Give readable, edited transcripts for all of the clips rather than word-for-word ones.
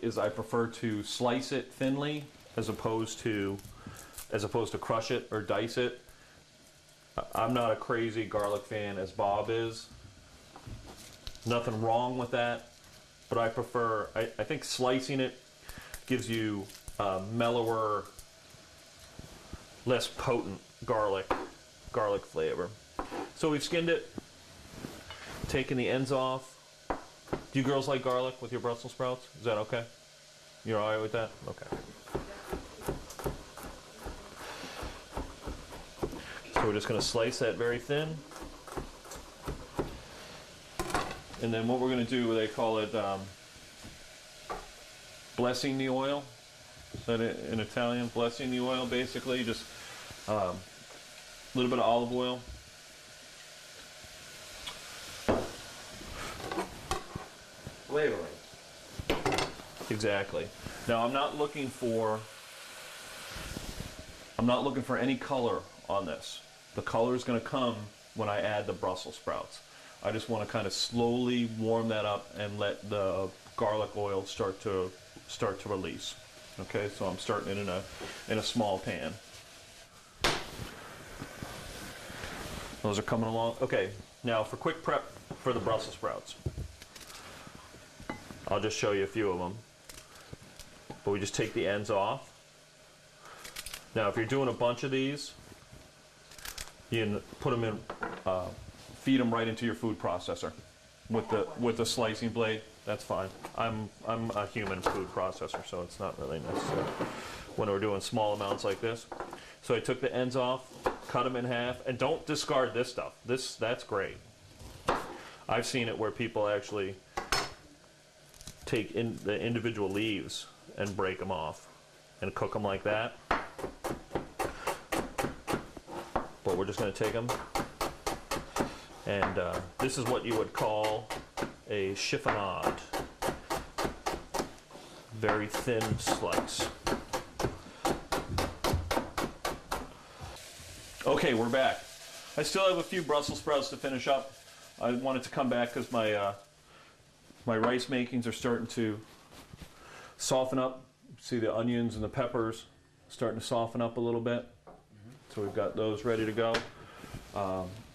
is I prefer to slice it thinly as opposed to crush it or dice it. I'm not a crazy garlic fan as Bob is. Nothing wrong with that, but I prefer, I think slicing it gives you mellower, less potent garlic flavor. So we've skinned it, taken the ends off. Do you girls like garlic with your Brussels sprouts? Is that okay? You're all right with that? Okay. So we're just going to slice that very thin. And then what we're going to do, they call it blessing the oil. Is that in Italian? Blessing the oil, basically. Just a little bit of olive oil. Flavoring. Exactly. Now I'm not looking for any color on this. The color is going to come when I add the Brussels sprouts. I just want to kind of slowly warm that up and let the garlic oil start to release. Okay, so I'm starting it in a small pan. Those are coming along. Okay, now for quick prep for the Brussels sprouts. I'll just show you a few of them. But we just take the ends off. Now if you're doing a bunch of these, you can put them in, feed them right into your food processor with the slicing blade. That's fine. I'm a human food processor, so it's not really necessary when we're doing small amounts like this. So I took the ends off, cut them in half, and don't discard this stuff. That's great. I've seen it where people actually take in the individual leaves and break them off and cook them like that. But we're just going to take them, and this is what you would call a chiffonade. Very thin slice. Okay, we're back. I still have a few Brussels sprouts to finish up. I wanted to come back because my rice makings are starting to soften up. See the onions and the peppers starting to soften up a little bit. So we've got those ready to go.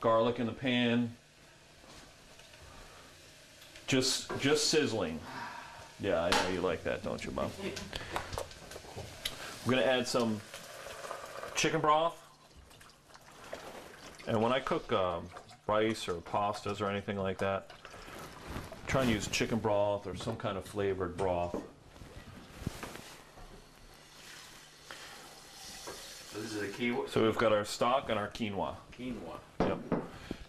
Garlic in the pan. Just sizzling. Yeah, I know you like that, don't you, Bob? We're gonna add some chicken broth. And when I cook rice or pastas or anything like that, try and use chicken broth or some kind of flavored broth. So this is a key. So we've got our stock and our quinoa. Quinoa. Yep.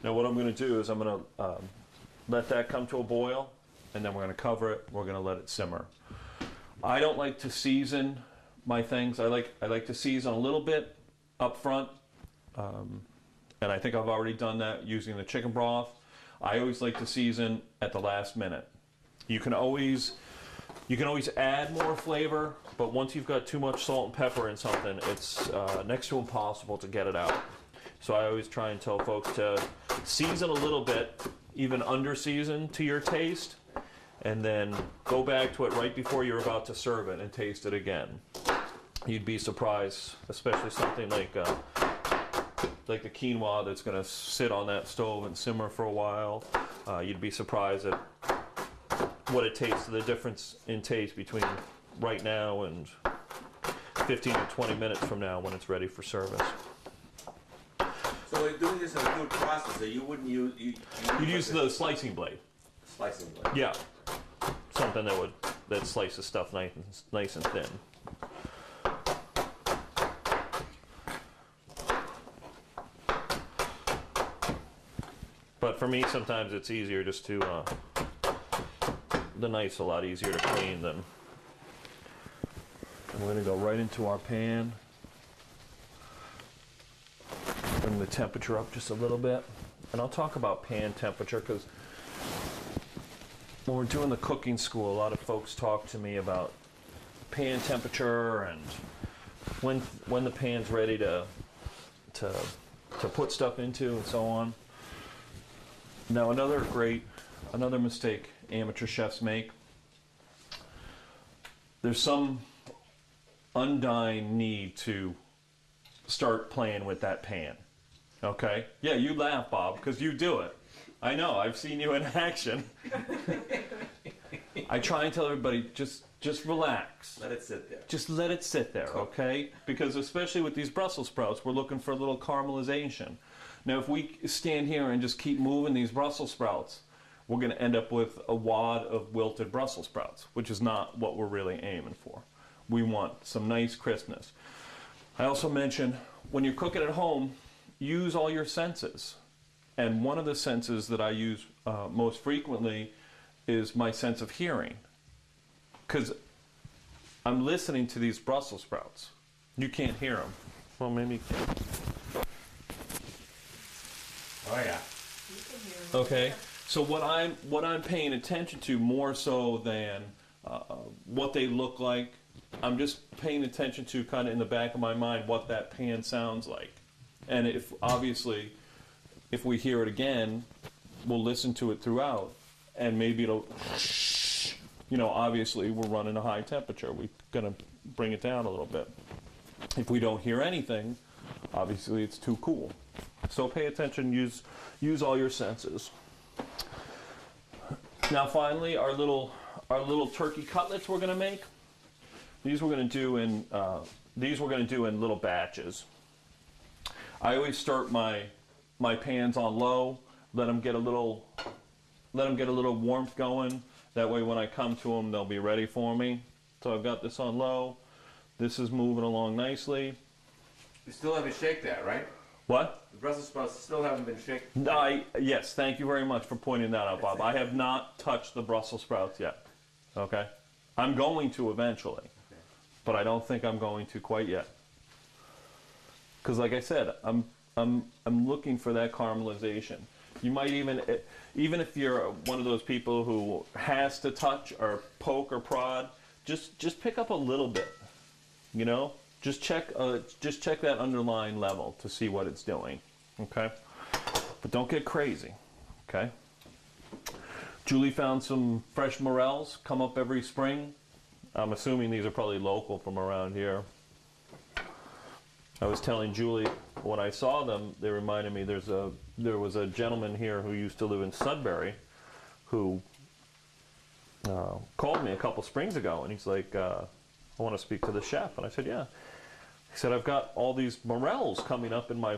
Now what I'm going to do is I'm going to let that come to a boil, and then we're going to cover it. We're going to let it simmer. I don't like to season my things. I like to season a little bit up front, and I think I've already done that using the chicken broth. I always like to season at the last minute. You can always add more flavor, but once you've got too much salt and pepper in something, it's next to impossible to get it out. So I always try and tell folks to season a little bit, even under season to your taste, and then go back to it right before you're about to serve it and taste it again. You'd be surprised, especially something like the quinoa that's going to sit on that stove and simmer for a while. You'd be surprised at what it tastes, the difference in taste between right now and 15 to 20 minutes from now when it's ready for service. So in doing this in a food processor, you wouldn't use... You'd use the slicing blade. Slicing blade. Yeah. Something that slices stuff nice and thin. But for me, sometimes it's easier just to, the knife's a lot easier to clean than, and we're gonna go right into our pan. Bring the temperature up just a little bit. And I'll talk about pan temperature because when we're doing the cooking school, a lot of folks talk to me about pan temperature and when the pan's ready to put stuff into and so on. Now another mistake amateur chefs make there's some undying need to start playing with that pan. Okay? Yeah, you laugh, Bob, because you do it. I know, I've seen you in action. I try and tell everybody, just relax. Let it sit there. Just let it sit there, okay? Because especially with these Brussels sprouts, we're looking for a little caramelization. Now, if we stand here and just keep moving these Brussels sprouts, we're going to end up with a wad of wilted Brussels sprouts, which is not what we're really aiming for. We want some nice crispness. I also mentioned, when you're cooking at home, use all your senses. And one of the senses that I use most frequently is my sense of hearing. Because I'm listening to these Brussels sprouts. You can't hear them. Well, maybe you can. Oh yeah. Okay. So what I'm paying attention to more so than what they look like, I'm just paying attention to kind of in the back of my mind what that pan sounds like. And if obviously, if we hear it again, we'll listen to it throughout, and maybe it'll, you know, obviously we're running a high temperature. We're going to bring it down a little bit. If we don't hear anything, obviously it's too cool. So pay attention, use all your senses. Now finally, our little turkey cutlets we're going to make. These we're going to do in little batches. I always start my pans on low, let them get a little warmth going. That way when I come to them, they'll be ready for me. So I've got this on low. This is moving along nicely. You still haven't shaked that, right? What? The Brussels sprouts still haven't been shaken. Yes, thank you very much for pointing that out, Bob. I have not touched the Brussels sprouts yet. Okay? I'm going to eventually, but I don't think I'm going to quite yet. Because like I said, I'm looking for that caramelization. You might even if you're one of those people who has to touch or poke or prod, just pick up a little bit. You know, just check that underlying level to see what it's doing. Okay, but don't get crazy. Okay. Julie found some fresh morels, come up every spring. I'm assuming these are probably local from around here. I was telling Julie when I saw them, they reminded me there was a gentleman here who used to live in Sudbury who called me a couple springs ago, and he's like, I want to speak to the chef. And I said, yeah. He said, I've got all these morels coming up in my